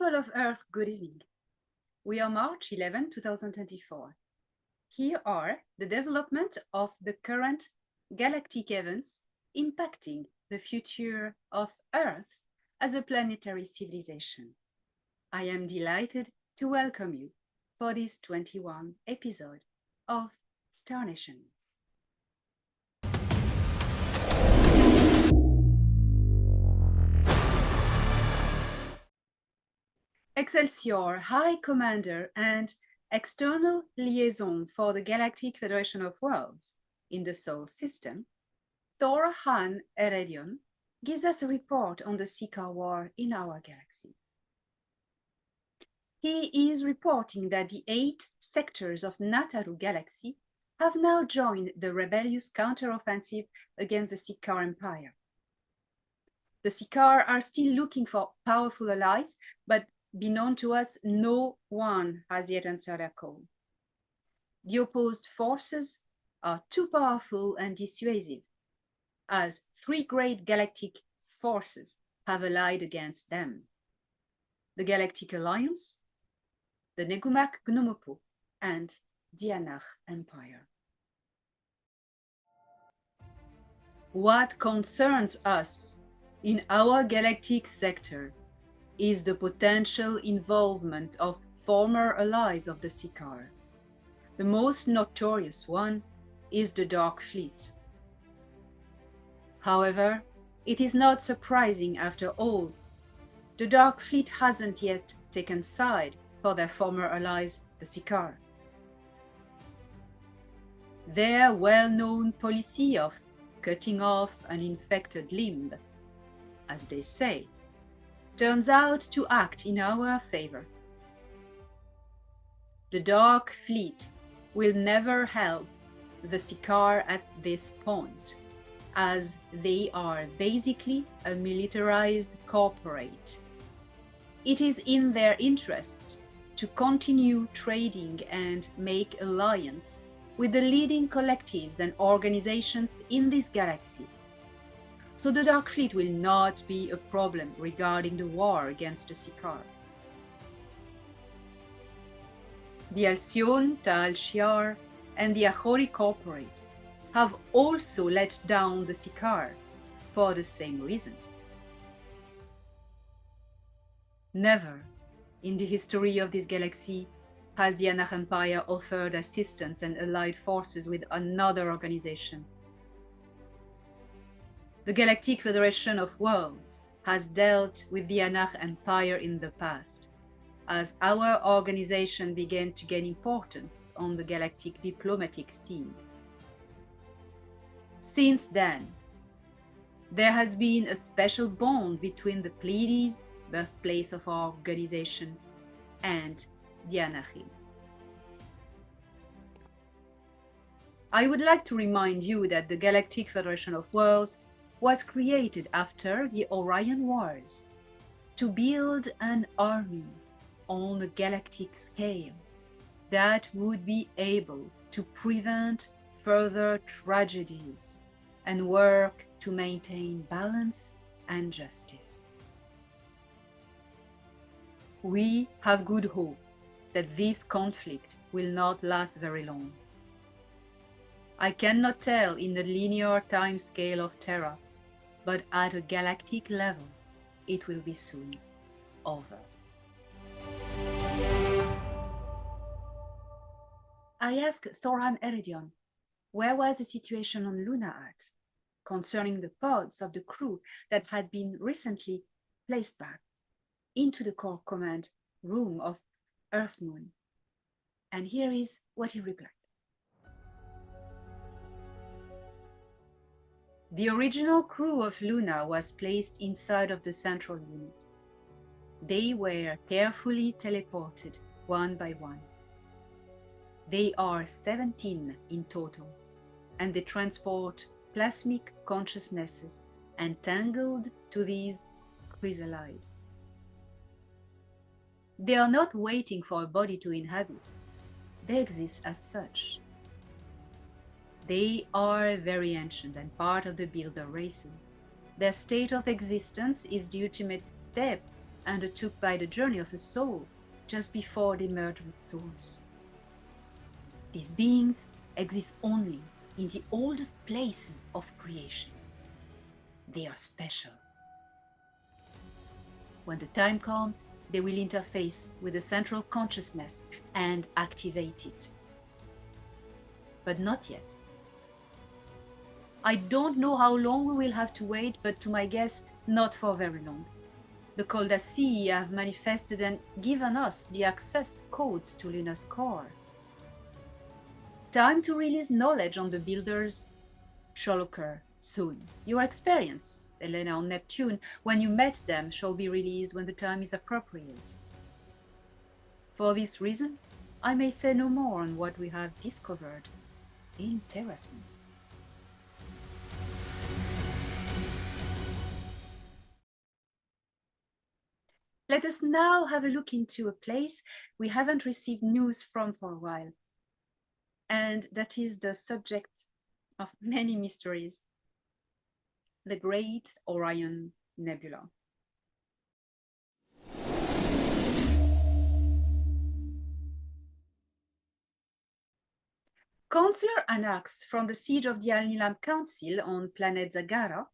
People of Earth, good evening. We are March 11, 2024. Here are the development of the current galactic events impacting the future of Earth as a planetary civilization. I am delighted to welcome you for this 21 episode of Star Nations. Excelsior High Commander and External Liaison for the Galactic Federation of Worlds in the Sol System, Thor Eredyon gives us a report on the Ciakahrr War in our galaxy. He is reporting that the 8 sectors of Nataru Galaxy have now joined the rebellious counteroffensive against the Ciakahrr Empire. The Ciakahrr are still looking for powerful allies, but be known to us, no one has yet answered their call. The opposed forces are too powerful and dissuasive, as 3 great galactic forces have allied against them: the Galactic Alliance, the Negumak Gnomopo, and the Anach Empire. What concerns us in our galactic sector is the potential involvement of former allies of the Ciakahrr. The most notorious one is the Dark Fleet. However, it is not surprising after all. The Dark Fleet hasn't yet taken side for their former allies, the Ciakahrr. Their well-known policy of cutting off an infected limb, as they say, turns out to act in our favor. The Dark Fleet will never help the Ciakahrr at this point, as they are basically a militarized corporate. It is in their interest to continue trading and make alliance with the leading collectives and organizations in this galaxy. So the Dark Fleet will not be a problem regarding the war against the Ciakahrr. The Alcyon, Tal Shiar, and the Ahori Corporate have also let down the Ciakahrr for the same reasons. Never in the history of this galaxy has the Anach Empire offered assistance and allied forces with another organization. The Galactic Federation of Worlds has dealt with the Anach Empire in the past, as our organization began to gain importance on the galactic diplomatic scene. Since then, there has been a special bond between the Pleiades, birthplace of our organization, and the Anachim. I would like to remind you that the Galactic Federation of Worlds was created after the Orion Wars to build an army on a galactic scale that would be able to prevent further tragedies and work to maintain balance and justice. We have good hope that this conflict will not last very long. I cannot tell in the linear time scale of Terra, but at a galactic level, it will be soon over. I asked Thor Eredyon, where was the situation on Luna at, concerning the pods of the crew that had been recently placed back into the core command room of Earthmoon. And here is what he replied. The original crew of Luna was placed inside of the central unit. They were carefully teleported one by one. They are 17 in total, and they transport plasmic consciousnesses entangled to these chrysalides. They are not waiting for a body to inhabit. They exist as such. They are very ancient and part of the builder races. Their state of existence is the ultimate step undertook by the journey of a soul just before they merge with Source. These beings exist only in the oldest places of creation. They are special. When the time comes, they will interface with the central consciousness and activate it. But not yet. I don't know how long we will have to wait, but to my guess, not for very long. The Koldasi have manifested and given us the access codes to Lunar's core. Time to release knowledge on the builders shall occur soon. Your experience, Elena, on Neptune, when you met them, shall be released when the time is appropriate. For this reason, I may say no more on what we have discovered in Terra's moon. Let us now have a look into a place we haven't received news from for a while, and that is the subject of many mysteries, the great Orion Nebula. Councilor Annax from the siege of the Alnilam Council on planet Ciakahrr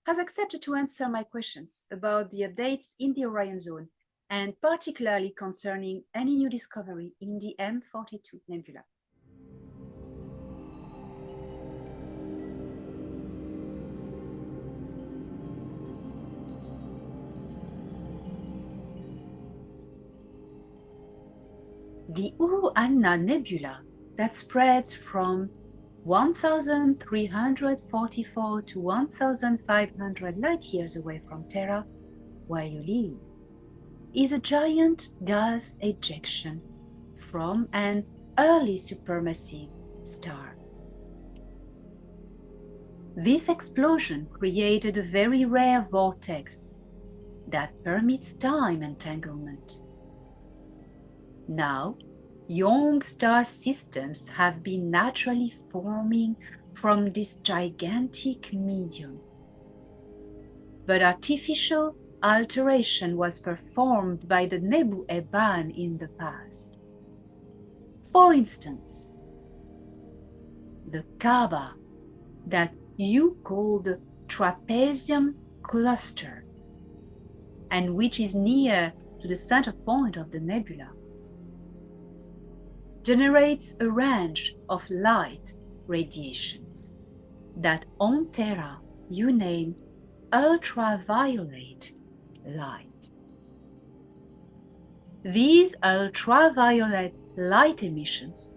has accepted to answer my questions about the updates in the Orion zone, and particularly concerning any new discovery in the M42 Nebula. The Uru-Anna Nebula that spreads from 1,344 to 1,500 light-years away from Terra, where you live, is a giant gas ejection from an early supermassive star. This explosion created a very rare vortex that permits time entanglement. Now, young star systems have been naturally forming from this gigantic medium. But artificial alteration was performed by the Nebu Eban in the past. For instance, the Kaaba that you call the trapezium cluster, and which is near to the center point of the nebula, generates a range of light radiations that on Terra you name ultraviolet light. These ultraviolet light emissions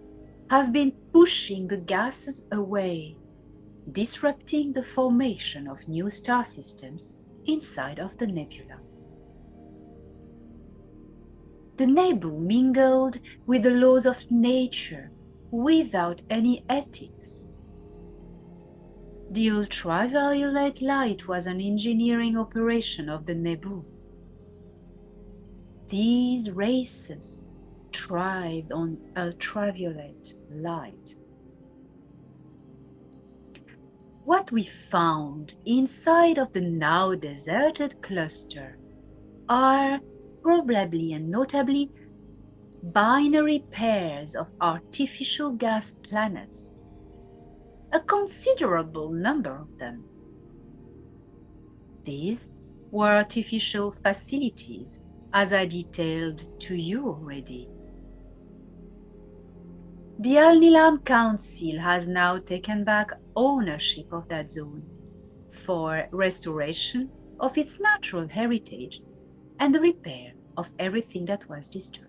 have been pushing the gases away, disrupting the formation of new star systems inside of the nebula. The Nebu mingled with the laws of nature without any ethics. The ultraviolet light was an engineering operation of the Nebu. These races thrived on ultraviolet light. What we found inside of the now deserted cluster are probably and notably binary pairs of artificial gas planets, a considerable number of them. These were artificial facilities, as I detailed to you already. The Alnilam Council has now taken back ownership of that zone for restoration of its natural heritage and the repair of everything that was disturbed.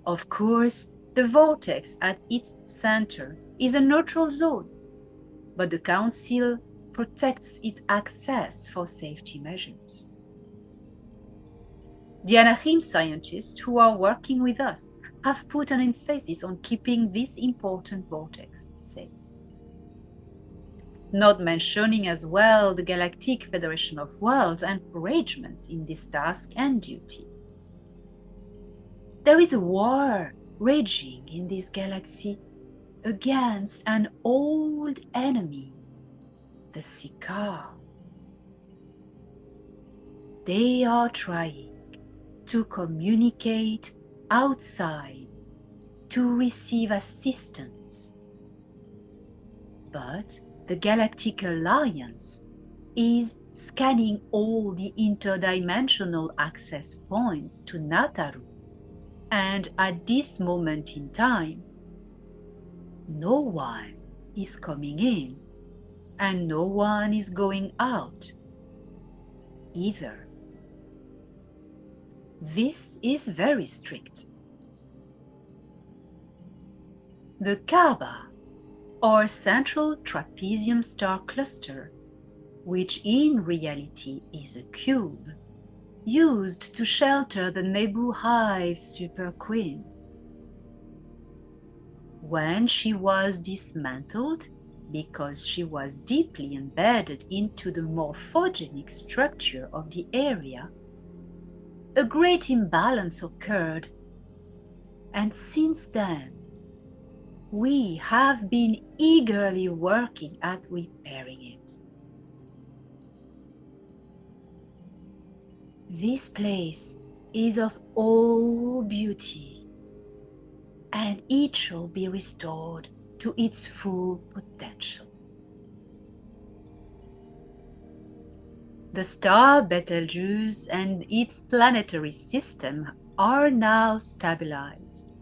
Of course, the vortex at its center is a neutral zone, but the Council protects its access for safety measures. The Anaheim scientists who are working with us have put an emphasis on keeping this important vortex safe. Not mentioning as well the Galactic Federation of Worlds' encouragements in this task and duty. There is a war raging in this galaxy against an old enemy, the Ciakahrr. They are trying to communicate outside to receive assistance. But the Galactic Alliance is scanning all the interdimensional access points to Nataru, and at this moment in time, no one is coming in and no one is going out either. This is very strict. The Kaaba, or Central Trapezium Star Cluster, which in reality is a cube, used to shelter the Nebu Hive Super Queen. When she was dismantled, because she was deeply embedded into the morphogenic structure of the area, a great imbalance occurred, and since then, we have been eagerly working at repairing it. This place is of all beauty, and it shall be restored to its full potential. The star Betelgeuse and its planetary system are now stabilized,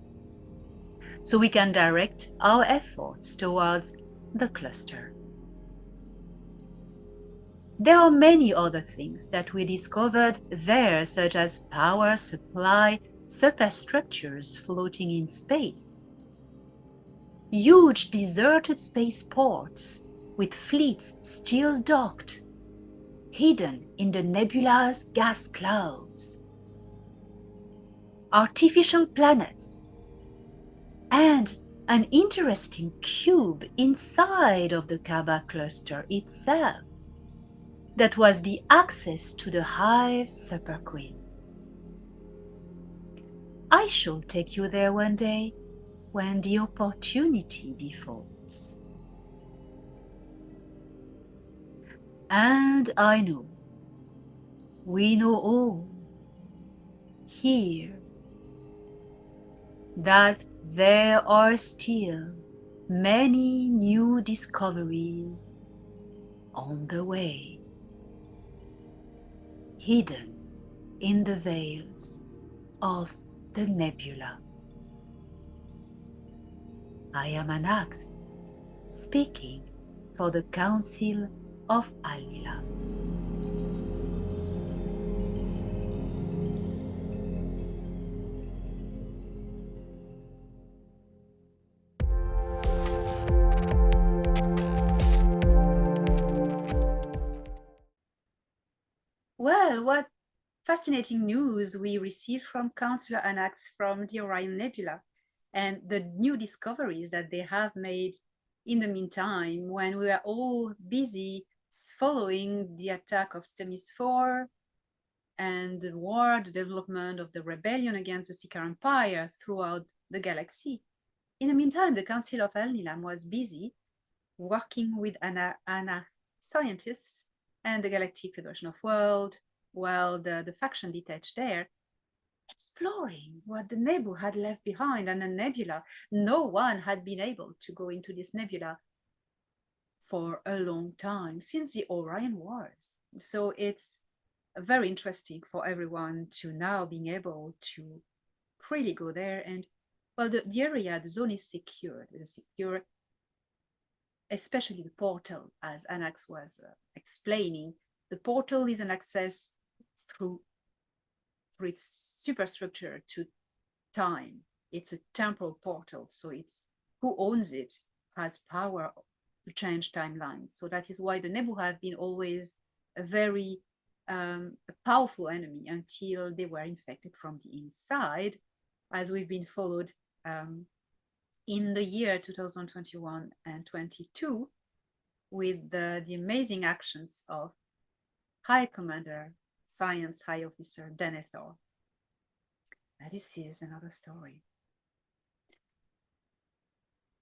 so we can direct our efforts towards the cluster. There are many other things that we discovered there, such as power supply superstructures floating in space, huge deserted spaceports with fleets still docked, hidden in the nebula's gas clouds, artificial planets, and an interesting cube inside of the Kaaba cluster itself that was the access to the Hive Super Queen. I shall take you there one day when the opportunity befalls. And I know, we know all here, that there are still many new discoveries on the way, hidden in the veils of the nebula. I am Annax, speaking for the Council of Alnilam. Well, what fascinating news we received from Councilor Annax from the Orion Nebula, and the new discoveries that they have made in the meantime, when we were all busy following the attack of Thor and the war, the development of the rebellion against the Ciakahrr Empire throughout the galaxy. In the meantime, the Council of Alnilam was busy working with Anna scientists and the Galactic Federation of Worlds, while the faction detached there, exploring what the Nebu had left behind. And the nebula, no one had been able to go into this nebula for a long time, since the Orion Wars. So it's very interesting for everyone to now being able to freely go there. And well, the area, the zone is secure. It is secure, especially the portal, as Annax was explaining. The portal is an access through its superstructure to time. It's a temporal portal, so it's who owns it has power to change timelines. So that is why the Nebu have been always a very powerful enemy until they were infected from the inside, as we've been followed in the year 2021 and 22 with the amazing actions of High Commander, Science High Officer Thor. Now this is another story.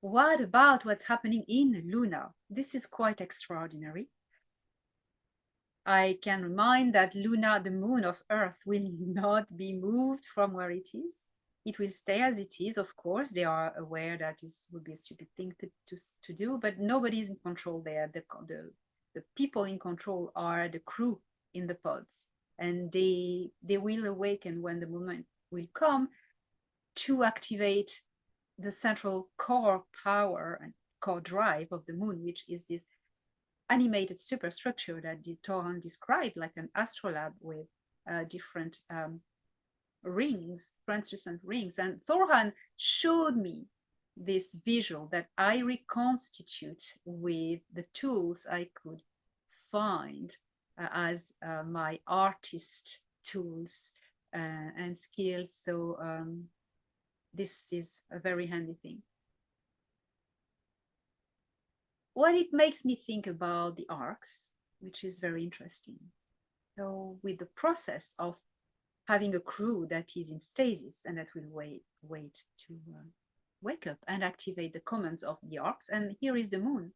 What about what's happening in Luna? This is quite extraordinary. I can remind that Luna, the moon of Earth, will not be moved from where it is. It will stay as it is, of course. They are aware that it would be a stupid thing to do, but nobody is in control there. The people in control are the crew in the pods, and they will awaken when the moment will come to activate the central core power and core drive of the moon, which is this animated superstructure that Thor described, like an astrolabe with different rings, translucent rings. And Thor showed me this visual that I reconstitute with the tools I could find as my artist tools and skills. So this is a very handy thing. Well, it makes me think about the arcs, which is very interesting. So with the process of having a crew that is in stasis and that will wait to wake up and activate the commands of the arcs. And here is the moon.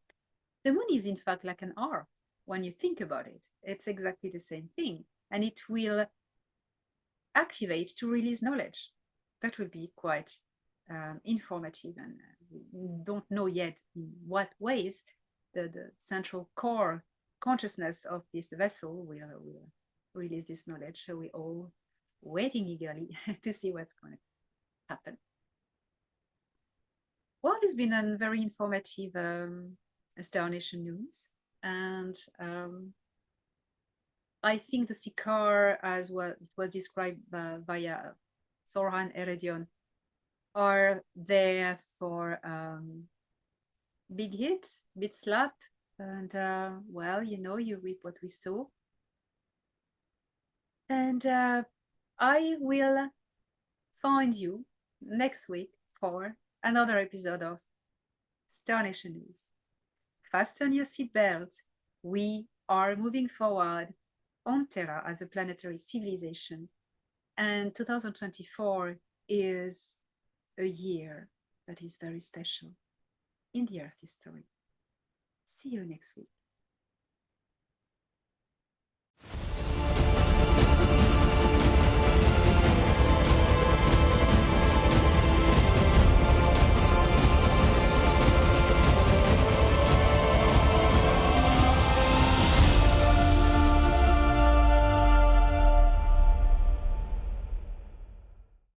The moon is in fact like an arc when you think about it. It's exactly the same thing. And it will activate to release knowledge. That will be quite informative, and we don't know yet in what ways the central core consciousness of this vessel will release this knowledge. So we're all waiting eagerly to see what's going to happen. Well, it's been a very informative Star Nation news, and I think the Ciakahrr, as well it was described via Thor and Eredyon, are there for big hit, big slap, and well, you know, you reap what we sow. And I will find you next week for another episode of Star Nation News. Fasten your seatbelt. We are moving forward on Terra as a planetary civilization, and 2024 is a year that is very special in the Earth history. See you next week.